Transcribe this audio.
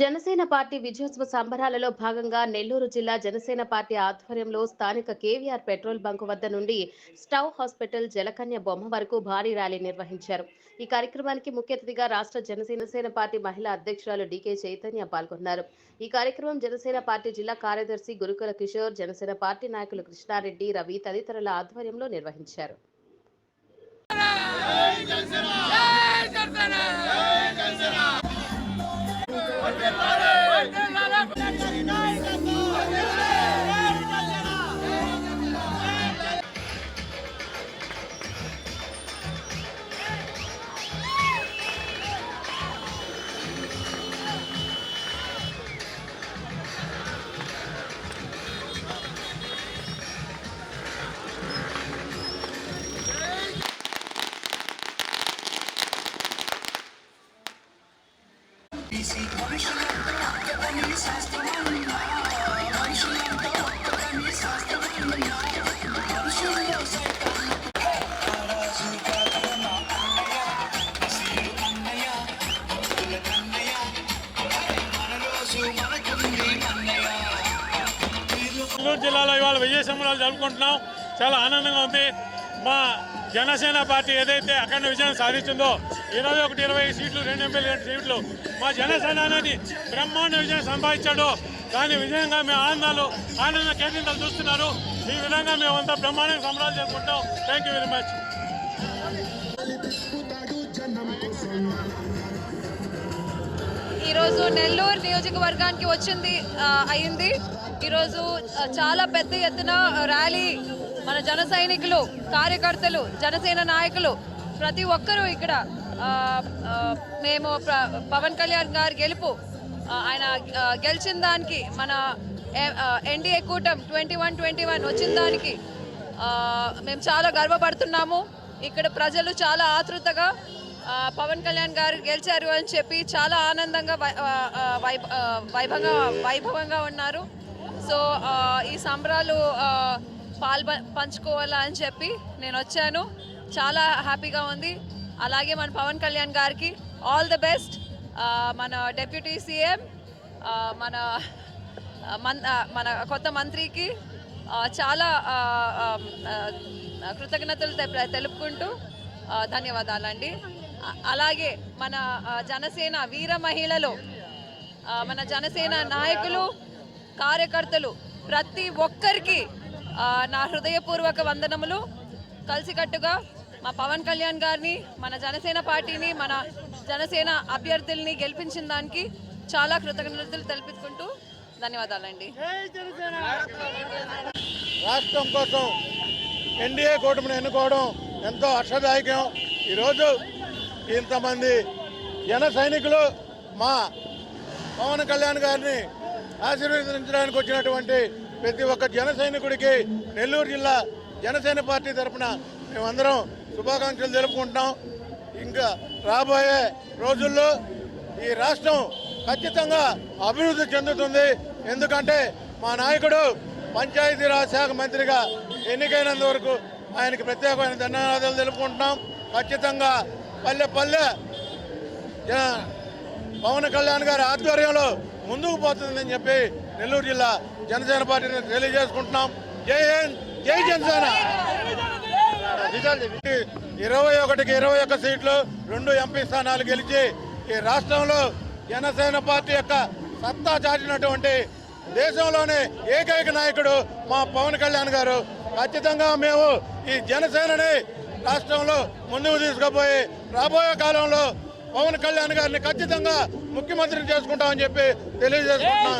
Janasena party విజయోత్సవ సంబరాలలో భాగంగా నెల్లూరు జిల్లా జనసేన పార్టీ ఆధ్వర్యంలో స్థానిక కేవీఆర్ పెట్రోల్ బంక్ వద్ద నుండి స్టవ్ హాస్పిటల్ జలకన్య బొమ్మ వరకు భారీ ర్యాలీ నిర్వహించారు. ఈ కార్యక్రమానికి ముఖ్య అతిథిగా రాష్ట్ర జనసేన పార్టీ మహిళా అధ్యక్షురాలు డీకే చైతన్య పాల్గొన్నారు. ఈ కార్యక్రమం జనసేన పార్టీ జిల్లా కార్యదర్శి గురుకుల కిషోర్, జనసేన పార్టీ నాయకులు కృష్ణారెడ్డి, రవి తదితరుల ఆధ్వర్యంలో నిర్వహించారు. నెల్లూరు జిల్లాలో ఇవాళ విజయ సంబరాలు జరుపుకుంటున్నాం. చాలా ఆనందంగా ఉంది. మా జనసేన పార్టీ ఏదైతే అఖండ విజయం సాధించిందో 21 సీట్లు, 2 ఎమ్మెల్యే సీట్లు మా జనసేన అనేది బ్రహ్మాండ విజయం సంపాదించాడు. దాని విజయంగా మేము ఆనంద కేంద్రాలు చూస్తున్నారు. ఈ విధంగా మేమంతా బ్రహ్మాండంగా సంబరాలు చేసుకుంటాం. Thank you very much. ఈరోజు నెల్లూరు నియోజకవర్గానికి అయింది. ఈరోజు చాలా పెద్ద ఎత్తున ర్యాలీ మన జన సైనికులు, కార్యకర్తలు, జనసేన నాయకులు ప్రతి ఒక్కరూ ఇక్కడ మేము పవన్ కళ్యాణ్ గారి ఆయన గెలిచిన దానికి, మన ఎన్డీఏ కూటమి 21-21 వచ్చిన దానికి మేము చాలా గర్వపడుతున్నాము. ఇక్కడ ప్రజలు చాలా ఆతృతగా పవన్ కళ్యాణ్ గారు గెలిచారు అని చెప్పి చాలా ఆనందంగా వైభవంగా ఉన్నారు. సో ఈ సంబరాలు పంచుకోవాలా అని చెప్పి నేను వచ్చాను. చాలా హ్యాపీగా ఉంది. అలాగే మన పవన్ కళ్యాణ్ గారికి ఆల్ ద బెస్ట్. మన డిప్యూటీ సీఎం, మన కొత్త మంత్రికి చాలా కృతజ్ఞతలు తెలుపుకుంటూ ధన్యవాదాలండి. అలాగే మన జనసేన వీర మహిళలు, మన జనసేన నాయకులు, కార్యకర్తలు ప్రతి ఒక్కరికి నా హృదయపూర్వక వందనములు. కలిసికట్టుగా మా పవన్ కళ్యాణ్ గారిని, మన జనసేన పార్టీని, మన జనసేన అభ్యర్థుల్ని గెలిపించిన దానికి చాలా కృతజ్ఞతలు తెలుపుకుంటూ ధన్యవాదాలండి. రాష్ట్రం కోసం ఎన్డీఏ కూటమిని ఎన్నుకోవడం ఎంతో హర్షదాయకం. ఈరోజు ఇంతమంది జన సైనికులు మా పవన్ కళ్యాణ్ గారిని ఆశీర్వదించడానికి వచ్చినటువంటి ప్రతి ఒక్క జన సైనికుడికి నెల్లూరు జిల్లా జనసేన పార్టీ తరఫున మేమందరం శుభాకాంక్షలు తెలుపుకుంటున్నాం. ఇంకా రాబోయే రోజుల్లో ఈ రాష్ట్రం ఖచ్చితంగా అభివృద్ధి చెందుతుంది. ఎందుకంటే మా నాయకుడు పంచాయతీరాజ్ శాఖ మంత్రిగా ఎన్నికైనందు వరకు ఆయనకి ప్రత్యేకమైన ధన్యవాదాలు తెలుపుకుంటున్నాం. ఖచ్చితంగా పల్లె పవన్ కళ్యాణ్ గారి ఆధ్వర్యంలో ముందుకు పోతుందని చెప్పి నెల్లూరు జిల్లా జనసేన పార్టీని తెలియజేసుకుంటున్నాం. జై హింద్, జై జనసేన. 21కి 21 సీట్లు, 2 ఎంపీ స్థానాలు గెలిచి ఈ రాష్ట్రంలో జనసేన పార్టీ యొక్క సత్తా చాటినటువంటి దేశంలోనే ఏకైక నాయకుడు మా పవన్ కళ్యాణ్ గారు. ఖచ్చితంగా మేము ఈ జనసేనని రాష్ట్రంలో ముందుకు తీసుకుపోయి రాబోయే కాలంలో పవన్ కళ్యాణ్ గారిని ఖచ్చితంగా ముఖ్యమంత్రిని చేసుకుంటామని చెప్పి తెలియజేసుకుంటున్నాం.